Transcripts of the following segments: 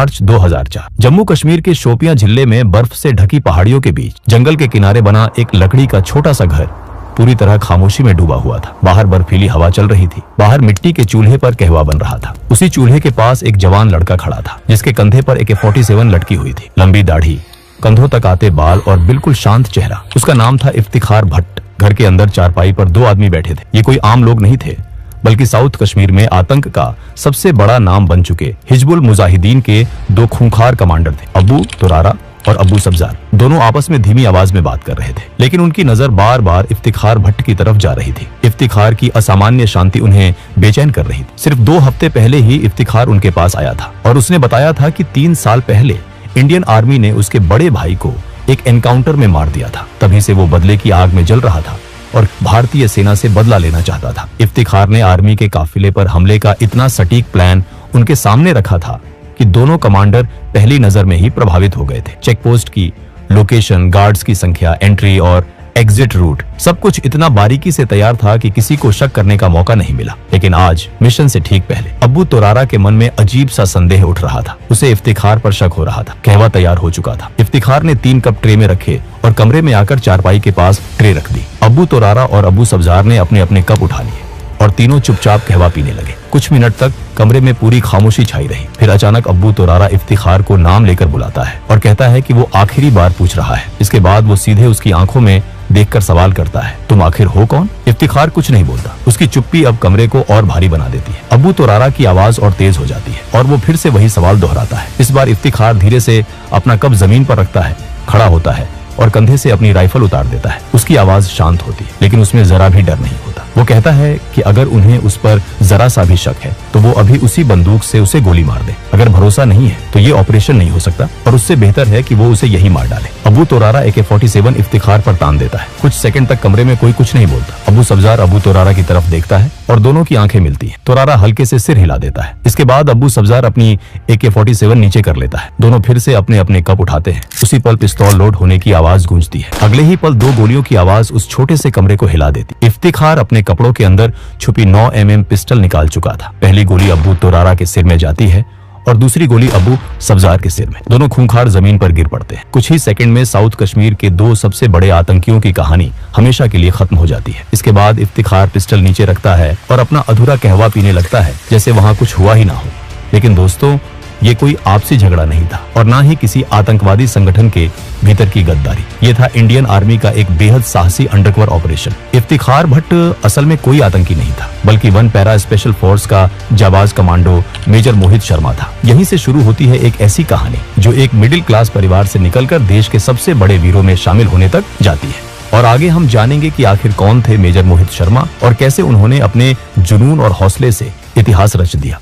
मार्च 2004 जम्मू कश्मीर के शोपियां जिले में बर्फ से ढकी पहाड़ियों के बीच जंगल के किनारे बना एक लकड़ी का छोटा सा घर पूरी तरह खामोशी में डूबा हुआ था। बाहर बर्फीली हवा चल रही थी। बाहर मिट्टी के चूल्हे पर कहवा बन रहा था। उसी चूल्हे के पास एक जवान लड़का खड़ा था जिसके कंधे पर AK-47 लटकी हुई थी। लंबी दाढ़ी, कंधों तक आते बाल और बिल्कुल शांत चेहरा। उसका नाम था इफ्तिखार भट्ट। घर के अंदर चारपाई पर 2 आदमी बैठे थे। ये कोई आम लोग नहीं थे, बल्कि साउथ कश्मीर में आतंक का सबसे बड़ा नाम बन चुके हिजबुल मुजाहिदीन के 2 खूंखार कमांडर थे, अबू तुरारा और अबू सब्जार। दोनों आपस में धीमी आवाज में बात कर रहे थे, लेकिन उनकी नजर बार बार इफ्तिखार भट्ट की तरफ जा रही थी। इफ्तिखार की असामान्य शांति उन्हें बेचैन कर रही थी। सिर्फ 2 हफ्ते पहले ही इफ्तिखार उनके पास आया था और उसने बताया था कि 3 साल पहले इंडियन आर्मी ने उसके बड़े भाई को एक एनकाउंटर में मार दिया था। तभी से वो बदले की आग में जल रहा था और भारतीय सेना से बदला लेना चाहता था। इफ्तिखार ने आर्मी के काफिले पर हमले का इतना सटीक प्लान उनके सामने रखा था कि दोनों कमांडर पहली नजर में ही प्रभावित हो गए थे। चेकपोस्ट की लोकेशन, गार्ड्स की संख्या, एंट्री और एग्जिट रूट, सब कुछ इतना बारीकी से तैयार था कि किसी को शक करने का मौका नहीं मिला। लेकिन आज मिशन से ठीक पहले अबू तुरारा के मन में अजीब सा संदेह उठ रहा था। उसे इफ्तिखार पर शक हो रहा था। कहवा तैयार हो चुका था। इफ्तिखार ने 3 कप ट्रे में रखे और कमरे में आकर चारपाई के पास ट्रे रख दी। अबू तुरारा और अबू सब्जार ने अपने अपने कप उठा लिए और तीनों चुपचाप कहवा पीने लगे। कुछ मिनट तक कमरे में पूरी खामोशी छाई रही। फिर अचानक अबू तुरारा इफ्तिखार को नाम लेकर बुलाता है और कहता है कि वो आखिरी बार पूछ रहा है। इसके बाद वो सीधे उसकी आंखों में देखकर सवाल करता है, तुम आखिर हो कौन? इफ्तिखार कुछ नहीं बोलता। उसकी चुप्पी अब कमरे को और भारी बना देती है। अबू तुरारा की आवाज और तेज हो जाती है और वो फिर से वही सवाल दोहराता है। इस बार इफ्तिखार धीरे से अपना कप जमीन पर रखता है, खड़ा होता है और कंधे से अपनी राइफल उतार देता है। उसकी आवाज शांत होती है, लेकिन उसमें जरा भी डर नहीं होता। वो कहता है कि अगर उन्हें उस पर जरा सा भी शक है तो वो अभी उसी बंदूक से उसे गोली मार दे। अगर भरोसा नहीं है तो ये ऑपरेशन नहीं हो सकता और उससे बेहतर है कि वो उसे यही मार डाले। अबू तुरारा AK-47 इफ्तिखार पर तान देता है। कुछ सेकंड तक कमरे में कोई कुछ नहीं बोलता। अबू सब्जार अबू तुरारा की तरफ देखता है और दोनों की आंखें मिलती हैं। तुरारा हल्के से सिर हिला देता है। इसके बाद अबू सब्जार अपनी AK-47 नीचे कर लेता है। दोनों फिर से अपने अपने कप उठाते हैं। उसी पल पिस्तौल लोड होने की आवाज गूंजती है। अगले ही पल 2 गोलियों की आवाज उस छोटे से कमरे को हिला देती। इफ्तिखार अपने कपड़ों के अंदर छुपी 9 mm पिस्टल निकाल चुका था। पहली गोली अबू तुरारा के सिर में जाती है और दूसरी गोली अबू सब्जार के सिर में। दोनों खूंखार जमीन पर गिर पड़ते हैं। कुछ ही सेकंड में साउथ कश्मीर के 2 सबसे बड़े आतंकियों की कहानी हमेशा के लिए खत्म हो जाती है। इसके बाद इफ्तिखार पिस्टल नीचे रखता है और अपना अधूरा कहवा पीने लगता है जैसे वहां कुछ हुआ ही ना हो। लेकिन दोस्तों, ये कोई आपसी झगड़ा नहीं था और ना ही किसी आतंकवादी संगठन के भीतर की गद्दारी। ये था इंडियन आर्मी का एक बेहद साहसी अंडरकवर ऑपरेशन। इफ्तिखार भट्ट असल में कोई आतंकी नहीं था, बल्कि 1 पैरा स्पेशल फोर्स का जाबाज कमांडो मेजर मोहित शर्मा था। यहीं से शुरू होती है एक ऐसी कहानी जो एक मिडिल क्लास परिवार से निकलकर देश के सबसे बड़े वीरों में शामिल होने तक जाती है। और आगे हम जानेंगे कि आखिर कौन थे मेजर मोहित शर्मा और कैसे उन्होंने अपने जुनून और हौसले से इतिहास रच दिया।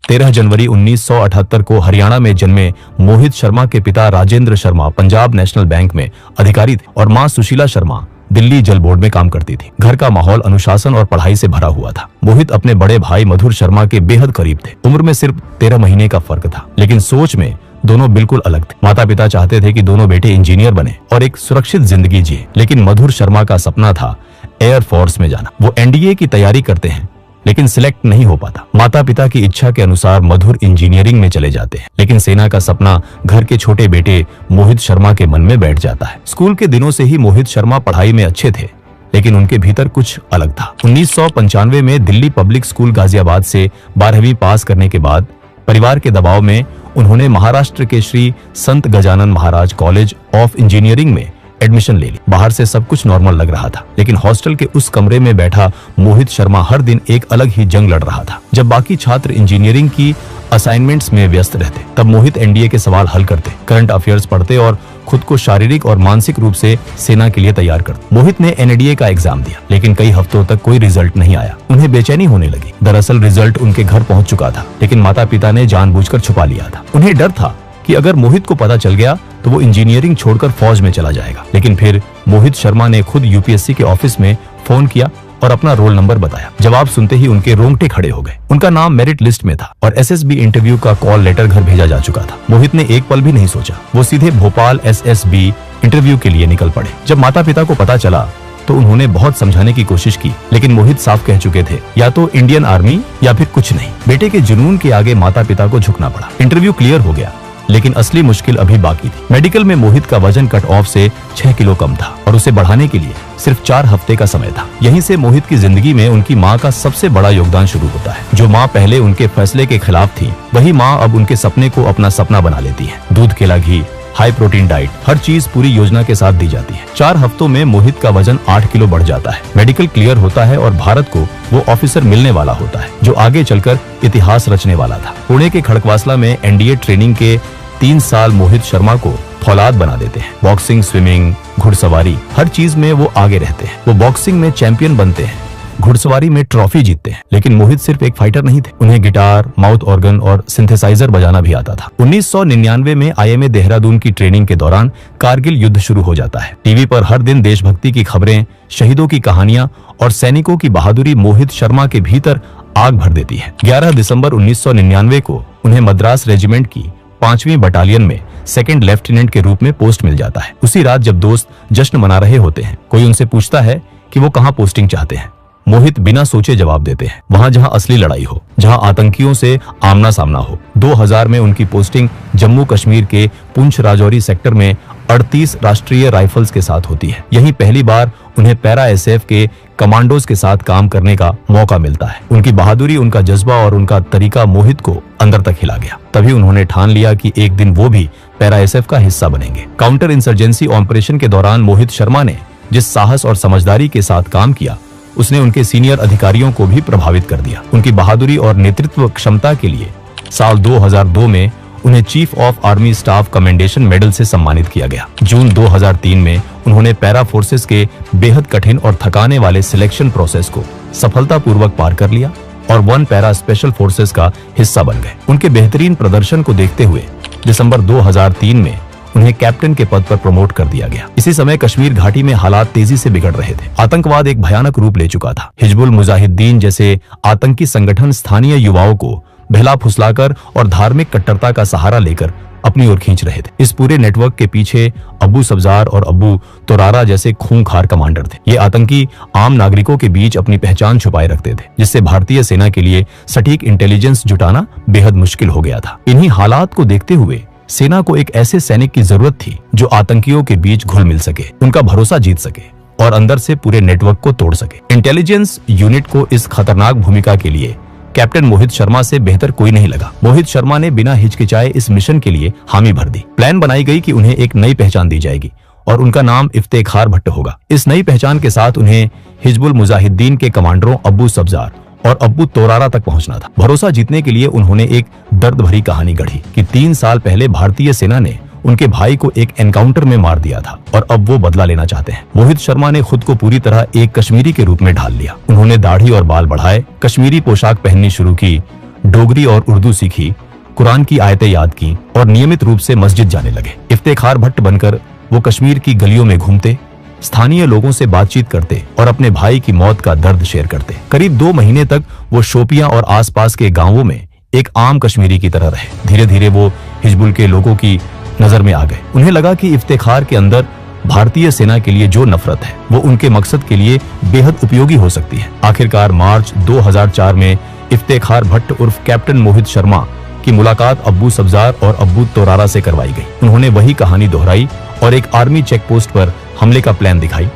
13 जनवरी 1978 को हरियाणा में जन्मे मोहित शर्मा के पिता राजेंद्र शर्मा पंजाब नेशनल बैंक में अधिकारी थे और मां सुशीला शर्मा दिल्ली जल बोर्ड में काम करती थी। घर का माहौल अनुशासन और पढ़ाई से भरा हुआ था। मोहित अपने बड़े भाई मधुर शर्मा के बेहद करीब थे। उम्र में सिर्फ 13 महीने का फर्क था, लेकिन सोच में दोनों बिल्कुल अलग थे। माता पिता चाहते थे कि दोनों बेटे इंजीनियर बने और एक सुरक्षित जिंदगी जिए, लेकिन मधुर शर्मा का सपना था एयर फोर्स में जाना। वो NDA की तैयारी करते हैं, लेकिन सिलेक्ट नहीं हो पाता। माता पिता की इच्छा के अनुसार मधुर इंजीनियरिंग में चले जाते हैं, लेकिन सेना का सपना घर के छोटे बेटे मोहित शर्मा के मन में बैठ जाता है। स्कूल के दिनों से ही मोहित शर्मा पढ़ाई में अच्छे थे, लेकिन उनके भीतर कुछ अलग था। 1995 में दिल्ली पब्लिक स्कूल गाजियाबाद से 12वीं पास करने के बाद परिवार के दबाव में उन्होंने महाराष्ट्र के श्री संत Gajanan Maharaj college of engineering में एडमिशन ले ली। बाहर से सब कुछ नॉर्मल लग रहा था, लेकिन हॉस्टल के उस कमरे में बैठा मोहित शर्मा हर दिन एक अलग ही जंग लड़ रहा था। जब बाकी छात्र इंजीनियरिंग की असाइनमेंट्स में व्यस्त रहते, तब मोहित NDA के सवाल हल करते, करंट अफेयर्स पढ़ते और खुद को शारीरिक और मानसिक रूप से सेना के लिए तैयार करते। मोहित ने NDA का एग्जाम दिया, लेकिन कई हफ्तों तक कोई रिजल्ट नहीं आया। उन्हें बेचैनी होने लगी। दरअसल रिजल्ट उनके घर पहुंच चुका था, लेकिन माता पिता ने जानबूझकर छुपा लिया था। उन्हें डर था कि अगर मोहित को पता चल गया तो वो इंजीनियरिंग छोड़कर फौज में चला जाएगा। लेकिन फिर मोहित शर्मा ने खुद UPSC के ऑफिस में फोन किया और अपना रोल नंबर बताया। जवाब सुनते ही उनके रोंगटे खड़े हो गए। उनका नाम मेरिट लिस्ट में था और SSB इंटरव्यू का कॉल लेटर घर भेजा जा चुका था। मोहित ने एक पल भी नहीं सोचा, वो सीधे भोपाल SSB इंटरव्यू के लिए निकल पड़े। जब माता पिता को पता चला तो उन्होंने बहुत समझाने की कोशिश की, लेकिन मोहित साफ कह चुके थे या तो इंडियन आर्मी या फिर कुछ नहीं। बेटे के जुनून के आगे माता पिता को झुकना पड़ा। इंटरव्यू क्लियर हो गया, लेकिन असली मुश्किल अभी बाकी थी। मेडिकल में मोहित का वजन कट ऑफ से 6 किलो कम था और उसे बढ़ाने के लिए सिर्फ 4 हफ्ते का समय था। यहीं से मोहित की जिंदगी में उनकी माँ का सबसे बड़ा योगदान शुरू होता है। जो माँ पहले उनके फैसले के खिलाफ थी, वही माँ अब उनके सपने को अपना सपना बना लेती है। दूध, केला, घी, हाई प्रोटीन डाइट, हर चीज पूरी योजना के साथ दी जाती है। 4 हफ्तों में मोहित का वजन 8 किलो बढ़ जाता है। मेडिकल क्लियर होता है और भारत को वो ऑफिसर मिलने वाला होता है जो आगे चलकर इतिहास रचने वाला था। पुणे के खड़कवासला में एनडीए ट्रेनिंग के 3 साल मोहित शर्मा को फौलाद बना देते हैं। बॉक्सिंग, स्विमिंग, घुड़सवारी, हर चीज में वो आगे रहते हैं। वो बॉक्सिंग में चैंपियन बनते हैं, घुड़सवारी में ट्रॉफी जीतते हैं। लेकिन मोहित सिर्फ एक फाइटर नहीं थे, उन्हें गिटार, माउथ ऑर्गन और सिंथेसाइजर बजाना भी आता था। 1999 में आईएमए देहरादून की ट्रेनिंग के दौरान कारगिल युद्ध शुरू हो जाता है। टीवी पर हर दिन देशभक्ति की खबरें, शहीदों की कहानियां और सैनिकों की बहादुरी मोहित शर्मा के भीतर आग भर देती है। 11 दिसंबर 1999 को उन्हें मद्रास रेजिमेंट की 5वीं बटालियन में सेकंड लेफ्टिनेंट के रूप में पोस्ट मिल जाता है। उसी रात जब दोस्त जश्न मना रहे होते हैं, कोई उनसे पूछता है कि वो कहाँ पोस्टिंग चाहते हैं। मोहित बिना सोचे जवाब देते हैं, वहां जहां असली लड़ाई हो, जहां आतंकियों से आमना सामना हो। 2000 में उनकी पोस्टिंग जम्मू कश्मीर के पुंछ राजौरी सेक्टर में 38 राष्ट्रीय राइफल्स के साथ होती है। यहीं पहली बार उन्हें पैरा एसएफ के कमांडोज के साथ काम करने का मौका मिलता है। उनकी बहादुरी, उनका जज्बा और उनका तरीका मोहित को अंदर तक हिला गया। तभी उन्होंने ठान लिया कि एक दिन वो भी पैरा एसएफ का हिस्सा बनेंगे। काउंटर इंसर्जेंसी ऑपरेशन के दौरान मोहित शर्मा ने जिस साहस और समझदारी के साथ काम किया, उसने उनके सीनियर अधिकारियों को भी प्रभावित कर दिया। उनकी बहादुरी और नेतृत्व क्षमता के लिए साल 2002 में उन्हें chief of army staff commendation medal से सम्मानित किया गया। जून 2003 में उन्होंने पैरा फोर्सेस के बेहद कठिन और थकाने वाले सिलेक्शन प्रोसेस को सफलतापूर्वक पार कर लिया और 1 पैरा स्पेशल फोर्सेस का हिस्सा बन गए। उनके बेहतरीन प्रदर्शन को देखते हुए दिसंबर 2003 में उन्हें कैप्टन के पद पर प्रमोट कर दिया गया। इसी समय कश्मीर घाटी में हालात तेजी से बिगड़ रहे थे। आतंकवाद एक भयानक रूप ले चुका था। हिजबुल मुजाहिदीन जैसे आतंकी संगठन स्थानीय युवाओं को बहला फुसलाकर और धार्मिक कट्टरता का सहारा लेकर अपनी ओर खींच रहे थे। इस पूरे नेटवर्क के पीछे अब्बू सब्जार और अब्बू तोरारा जैसे खूंखार कमांडर थे। ये आतंकी आम नागरिकों के बीच अपनी पहचान छुपाए रखते थे, जिससे भारतीय सेना के लिए सटीक इंटेलिजेंस जुटाना बेहद मुश्किल हो गया था। इन्हीं हालात को देखते हुए सेना को एक ऐसे सैनिक की जरूरत थी जो आतंकियों के बीच घुल मिल सके, उनका भरोसा जीत सके और अंदर से पूरे नेटवर्क को तोड़ सके। इंटेलिजेंस यूनिट को इस खतरनाक भूमिका के लिए कैप्टन मोहित शर्मा से बेहतर कोई नहीं लगा। मोहित शर्मा ने बिना हिचकिचाए इस मिशन के लिए हामी भर दी। प्लान बनाई गई कि उन्हें एक नई पहचान दी जाएगी और उनका नाम इफ्तेखार भट्ट होगा। इस नई पहचान के साथ उन्हें हिजबुल मुजाहिदीन के कमांडरों अब्बू सब्जार और अब्बू तोरारा तक पहुंचना था। भरोसा जीतने के लिए उन्होंने एक दर्द भरी कहानी गढ़ी कि 3 साल पहले भारतीय सेना ने उनके भाई को एक एनकाउंटर में मार दिया था और अब वो बदला लेना चाहते हैं। मोहित शर्मा ने खुद को पूरी तरह एक कश्मीरी के रूप में ढाल लिया। उन्होंने दाढ़ी और बाल बढ़ाए, कश्मीरी पोशाक पहननी शुरू की, डोगरी और उर्दू सीखी, कुरान की आयतें याद की और नियमित रूप से मस्जिद जाने लगे। इफ्तेखार भट्ट बनकर वो कश्मीर की गलियों में घूमते, स्थानीय लोगों से बातचीत करते और अपने भाई की मौत का दर्द शेयर करते। करीब 2 महीने तक वो शोपियां और आसपास के गांवों में एक आम कश्मीरी की तरह रहे। धीरे धीरे वो हिजबुल के लोगों की नजर में आ गए। उन्हें लगा कि इफ्तेखार के अंदर भारतीय सेना के लिए जो नफरत है वो उनके मकसद के लिए बेहद उपयोगी हो सकती है। आखिरकार मार्च 2004 में इफ्तेखार भट्ट उर्फ कैप्टन मोहित शर्मा की मुलाकात अब्बू सब्जार और अब्बू तोरारा से करवाई गई। उन्होंने वही कहानी दोहराई और एक आर्मी चेक पोस्ट पर हमले का प्लान दिखाई,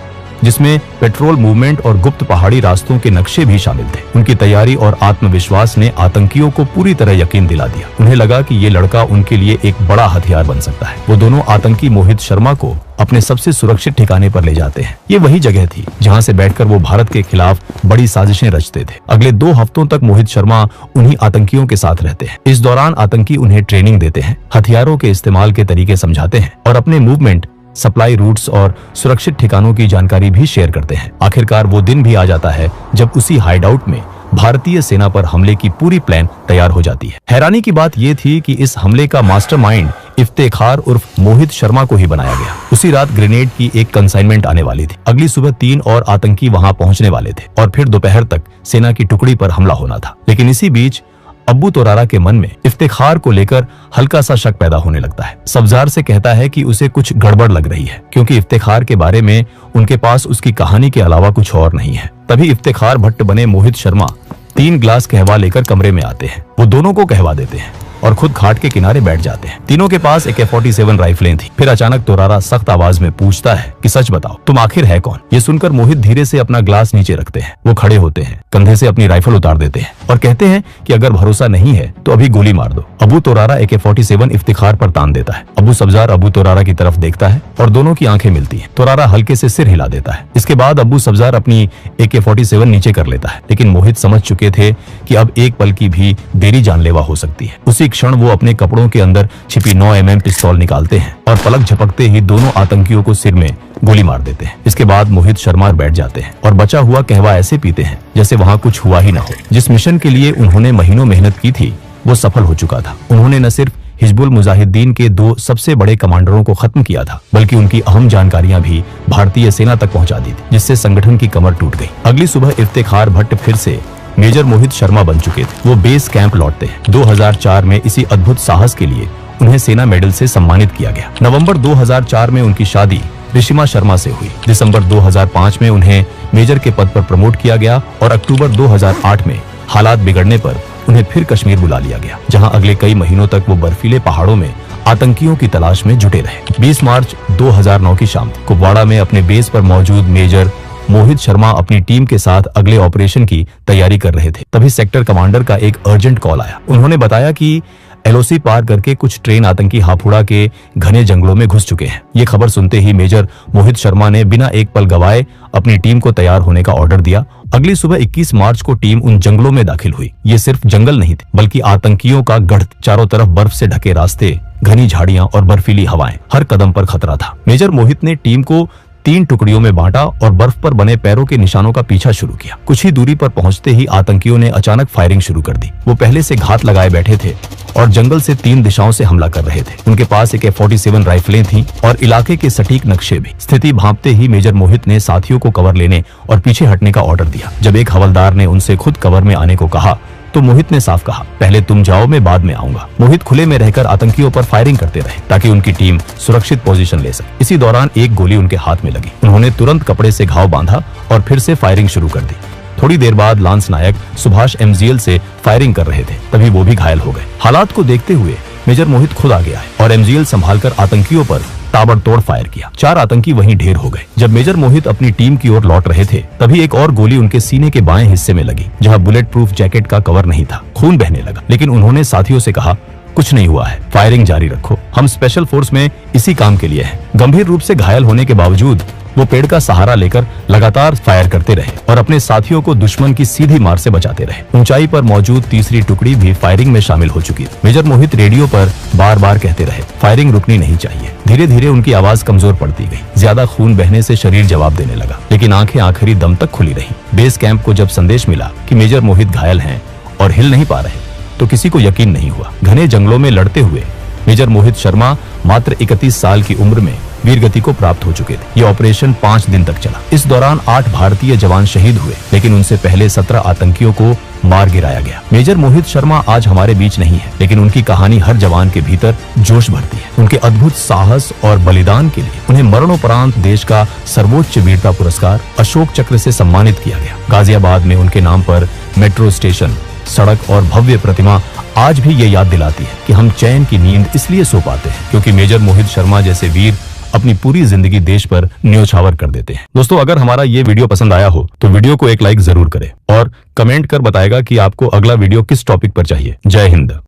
जिसमें पेट्रोल मूवमेंट और गुप्त पहाड़ी रास्तों के नक्शे भी शामिल थे। उनकी तैयारी और आत्मविश्वास ने आतंकियों को पूरी तरह यकीन दिला दिया। उन्हें लगा कि ये लड़का उनके लिए एक बड़ा हथियार बन सकता है। वो दोनों आतंकी मोहित शर्मा को अपने सबसे सुरक्षित ठिकाने पर ले जाते हैं। ये वही जगह थी जहां से बैठकर वो भारत के खिलाफ बड़ी साजिशें रचते थे। अगले 2 हफ्तों तक मोहित शर्मा उन्हीं आतंकियों के साथ रहते हैं। इस दौरान आतंकी उन्हें ट्रेनिंग देते हैं, हथियारों के इस्तेमाल के तरीके समझाते हैं और अपने मूवमेंट, सप्लाई रूट्स और सुरक्षित ठिकानों की जानकारी भी शेयर करते हैं। आखिरकार वो दिन भी आ जाता है जब उसी हाइडआउट में भारतीय सेना पर हमले की पूरी प्लान तैयार हो जाती है। हैरानी की बात यह थी कि इस हमले का मास्टरमाइंड इफ्तेखार उर्फ मोहित शर्मा को ही बनाया गया। उसी रात ग्रेनेड की एक कंसाइनमेंट आने वाली थी। अगली सुबह 3 और आतंकी वहां पहुंचने वाले थे और फिर दोपहर तक सेना की टुकड़ी पर हमला होना था। लेकिन इसी बीच अब्बू तोरारा के मन में इफ्तिखार को लेकर हल्का सा शक पैदा होने लगता है। सब्जार से कहता है कि उसे कुछ गड़बड़ लग रही है, क्योंकि इफ्तिखार के बारे में उनके पास उसकी कहानी के अलावा कुछ और नहीं है। तभी इफ्तिखार भट्ट बने मोहित शर्मा 3 गिलास कहवा लेकर कमरे में आते हैं। वो दोनों को कहवा देते हैं और खुद खाट के किनारे बैठ जाते हैं। तीनों के पास AK-47 राइफलें थी। फिर अचानक तोरारा सख्त आवाज में पूछता है कि सच बताओ, तुम आखिर है कौन? ये सुनकर मोहित धीरे से अपना ग्लास नीचे रखते हैं। वो खड़े होते हैं, कंधे से अपनी राइफल उतार देते हैं और कहते हैं कि अगर भरोसा नहीं है तो अभी गोली मार दो। अबू तोरारा AK-47 इफ्तिखार पर तान देता है। अबू सब्जार अबू तोरारा की तरफ देखता है और दोनों की आंखें मिलती हैं। तोरारा हल्के से सिर हिला देता है। इसके बाद अबू सब्जार अपनी AK-47 नीचे कर लेता है, लेकिन मोहित समझ चुके थे कि अब एक पल की भी देरी जानलेवा हो सकती है। उसी क्षण वो अपने कपड़ों के अंदर छिपी 9mm पिस्तौल निकालते हैं और पलक झपकते ही दोनों आतंकियों को सिर में गोली मार देते हैं। इसके बाद मोहित शर्मा बैठ जाते हैं और बचा हुआ कहवा ऐसे पीते हैं जैसे वहाँ कुछ हुआ ही ना हो। जिस मिशन के लिए उन्होंने महीनों मेहनत की थी वो सफल हो चुका था। उन्होंने न सिर्फ हिजबुल मुजाहिदीन के 2 सबसे बड़े कमांडरों को खत्म किया था, बल्कि उनकी अहम जानकारियां भी भारतीय सेना तक पहुंचा दी थी, जिससे संगठन की कमर टूट गई। अगली सुबह इफ्तिखार भट्ट फिर से मेजर मोहित शर्मा बन चुके थे। वो बेस कैंप लौटते हैं। 2004 में इसी अद्भुत साहस के लिए उन्हें सेना मेडल से सम्मानित किया गया। नवंबर 2004 में उनकी शादी ऋषिमा शर्मा से हुई। दिसंबर 2005 में उन्हें मेजर के पद पर प्रमोट किया गया और अक्टूबर 2008 में हालात बिगड़ने पर उन्हें फिर कश्मीर बुला लिया गया, जहां अगले कई महीनों तक वो बर्फीले पहाड़ों में आतंकियों की तलाश में जुटे रहे। 20 मार्च 2009 की शाम कुपवाड़ा में अपने बेस पर मौजूद मेजर मोहित शर्मा अपनी टीम के साथ अगले ऑपरेशन की तैयारी कर रहे थे। तभी सेक्टर कमांडर का एक अर्जेंट कॉल आया। उन्होंने बताया कि LOC पार करके कुछ ट्रेन आतंकी हापुड़ा के घने जंगलों में घुस चुके हैं। ये खबर सुनते ही मेजर मोहित शर्मा ने बिना एक पल गवाए अपनी टीम को तैयार होने का ऑर्डर दिया। अगली सुबह 21 मार्च को टीम उन जंगलों में दाखिल हुई। ये सिर्फ जंगल नहीं थे, बल्कि आतंकियों का गढ़। चारों तरफ बर्फ से ढके रास्ते, घनी झाड़ियां और बर्फीली हवाएं, हर कदम पर खतरा था। मेजर मोहित ने टीम को 3 टुकड़ियों में बांटा और बर्फ पर बने पैरों के निशानों का पीछा शुरू किया। कुछ ही दूरी पर पहुंचते ही आतंकियों ने अचानक फायरिंग शुरू कर दी। वो पहले से घात लगाए बैठे थे और जंगल से 3 दिशाओं से हमला कर रहे थे। उनके पास AK-47 राइफलें थीं और इलाके के सटीक नक्शे भी। स्थिति भांपते ही मेजर मोहित ने साथियों को कवर लेने और पीछे हटने का ऑर्डर दिया। जब एक हवलदार ने उनसे खुद कवर में आने को कहा तो मोहित ने साफ कहा, पहले तुम जाओ, मैं बाद में आऊंगा। मोहित खुले में रहकर आतंकियों पर फायरिंग करते रहे ताकि उनकी टीम सुरक्षित पोजीशन ले सके। इसी दौरान एक गोली उनके हाथ में लगी। उन्होंने तुरंत कपड़े से घाव बांधा और फिर से फायरिंग शुरू कर दी। थोड़ी देर बाद लांस नायक सुभाष MGL से फायरिंग कर रहे थे, तभी वो भी घायल हो गए। हालात को देखते हुए मेजर मोहित खुद आगे आए और MGL संभालकर आतंकियों पर ताबड़तोड़ फायर किया। 4 आतंकी वहीं ढेर हो गए। जब मेजर मोहित अपनी टीम की ओर लौट रहे थे, तभी एक और गोली उनके सीने के बाएं हिस्से में लगी, जहां बुलेट प्रूफ जैकेट का कवर नहीं था। खून बहने लगा, लेकिन उन्होंने साथियों से कहा, कुछ नहीं हुआ है, फायरिंग जारी रखो, हम स्पेशल फोर्स में इसी काम के लिए हैं। गंभीर रूप से घायल होने के बावजूद वो पेड़ का सहारा लेकर लगातार फायर करते रहे और अपने साथियों को दुश्मन की सीधी मार से बचाते रहे। ऊंचाई पर मौजूद तीसरी टुकड़ी भी फायरिंग में शामिल हो चुकी थी। मेजर मोहित रेडियो पर बार बार कहते रहे, फायरिंग रुकनी नहीं चाहिए। धीरे धीरे उनकी आवाज कमजोर पड़ती गई। ज्यादा खून बहने से शरीर जवाब देने लगा, लेकिन आंखें आखिरी दम तक खुली रही। बेस कैंप को जब संदेश मिला कि मेजर मोहित घायल हैं और हिल नहीं पा रहे, तो किसी को यकीन नहीं हुआ। घने जंगलों में लड़ते हुए मेजर मोहित शर्मा मात्र 31 साल की उम्र में वीरगति को प्राप्त हो चुके थे। ये ऑपरेशन 5 दिन तक चला। इस दौरान 8 भारतीय जवान शहीद हुए, लेकिन उनसे पहले 17 आतंकियों को मार गिराया गया। मेजर मोहित शर्मा आज हमारे बीच नहीं है, लेकिन उनकी कहानी हर जवान के भीतर जोश भरती है। उनके अद्भुत साहस और बलिदान के लिए उन्हें मरणोपरांत देश का सर्वोच्च वीरता पुरस्कार अशोक चक्र से सम्मानित किया गया। गाजियाबाद में उनके नाम पर मेट्रो स्टेशन, सड़क और भव्य प्रतिमा आज भी ये याद दिलाती है कि हम चैन की नींद इसलिए सो पाते हैं क्योंकि मेजर मोहित शर्मा जैसे वीर अपनी पूरी जिंदगी देश पर न्योछावर कर देते हैं। दोस्तों, अगर हमारा ये वीडियो पसंद आया हो तो वीडियो को एक लाइक जरूर करें और कमेंट कर बताएगा कि आपको अगला वीडियो किस टॉपिक पर चाहिए। जय हिंद।